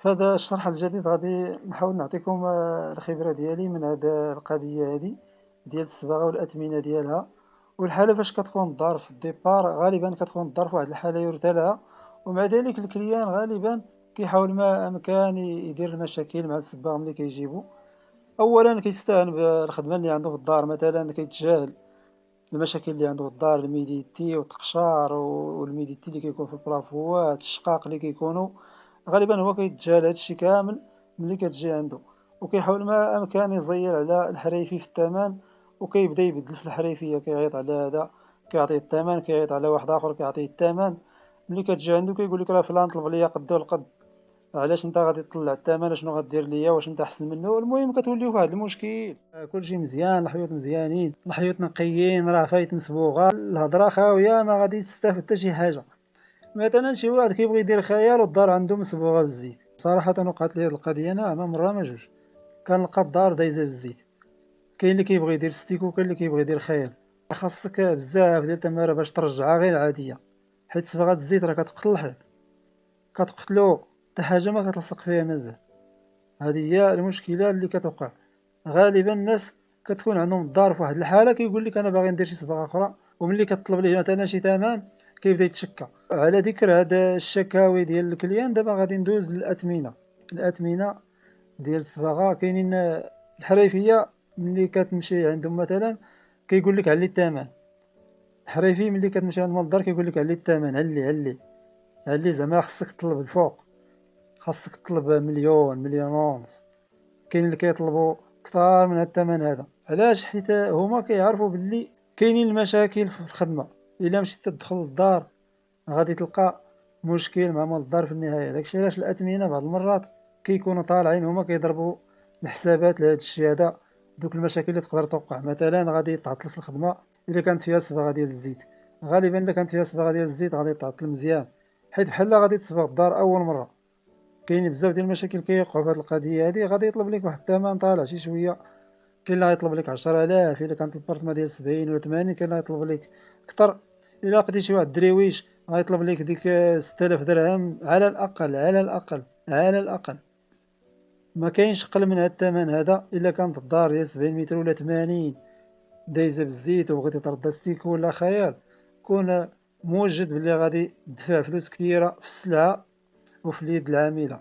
في هذا الشرح الجديد غادي نحاول نعطيكم الخبرة ديالي من هاد القضية هادي ديال الصباغة والأثمنة ديالها. والحالة فاش كتكون الدار في الديبار غالبا كتكون الدار في واحد الحالة يرثى لها، ومع ذلك الكليان غالبا كيحاول ما أمكن يدير المشاكل مع الصباغ ملي كيجيبو. أولا كيستهان بالخدمة اللي عنده في الدار، مثلا كيتجاهل المشاكل اللي عنده في الدار، الميديتي والتقشار والميديتي اللي كيكون في البلافوات، الشقاق اللي كيكونوا غالبا هو كيتجاهل هادشي كامل ملي كتجي عنده، وكيحاول ما امكن يزير على الحريفي في الثمن، وكيبدا يبدل في الحريفيه، كيعيط على هذا كيعطيه الثمن، كيعيط على واحد اخر كيعطيه الثمن. ملي كتجي عنده كيقول لك راه فلان طلب ليا قد والقد، علاش انت غادي تطلع الثمن؟ شنو غدير ليا؟ واش انت احسن منه؟ المهم كتوليو في واحد المشكل. كلشي مزيان، الحيوط مزيانين، الحيوط نقيين، راه فايت مصبوغه، الهضره خاويه، ما غادي تستافد حتى شي حاجه. مثلا شي واحد كيبغي يدير خيال والدار عنده مصبوغه بالزيت، صراحه وقعت لي هاد القضيه انا ما مره ما جوج، كنلقى الدار دايزه بالزيت. كاين اللي كيبغي يدير ستيكو، وكاين اللي كيبغي يدير خيال. خاصك بزاف ديال التماره باش ترجعها غير عاديه، حيت صباغه الزيت راه كتقتل الحيط، كتقتلو حتى حاجه ما كتلصق فيها مازال. هذه هي المشكله اللي كتوقع. غالبا الناس كتكون عندهم الدار في واحد الحاله، كيقول لك انا باغي ندير شي صباغه اخرى، وملي كتطلب ليه مثلا شي ثمن كيبدا يتشكى. على ذكر هذا الشكاوي ديال الكليان، دابا غادي ندوز للاثمنه. الاثمنه ديال الصباغه كاينين الحريفيه ملي كتمشي عندهم مثلا كيقول لك علي الثمن. الحريفي ملي كتمشي عند مول الدار كيقول لك علي الثمن، علي علي علي، زعما خصك تطلب الفوق، خاصك تطلب مليون مليون ونص. كاين اللي كيطلبوا كثار من هاد الثمن هذا. علاش؟ حيت هما كيعرفوا باللي كاينين المشاكل في الخدمه. الا مشيت تدخل للدار غادي تلقى مشكل مع مول الدار في النهايه. داكشي علاش الاثمنه بعض المرات كيكونوا طالعين هما كيضربوا الحسابات لهاد الشيء هذا. دوك المشاكل اللي تقدر توقع، مثلا غادي تعطل في الخدمه الا كانت فيها صباغه ديال الزيت. غالبا الا كانت فيها صباغه ديال الزيت غادي تعطل مزيان، حيت بحال غادي تصبغ الدار اول مره. كاين بزاف ديال المشاكل كيوقعوا في هاد القضيه هادي. غادي يطلب لك واحد الثمن طالع شي شويه، كاين اللي غيطلب لك 10,000 الا كانت البارتما ديال 70 ولا 80، كاين اللي غيطلب لك كثر. الا لقيتي شي واحد الدريويش غيطلب لك ديك 6000 درهم على الاقل، على الاقل، على الاقل. ما كاينش قل من هاد الثمن هذا الا كانت الدار ديال 70 متر ولا 80 دايزه بالزيت وبغيتي ترد ستيكو ولا خيال. كون موجد بلي غادي تدفع فلوس كثيره في السلعه وفي اليد العامله.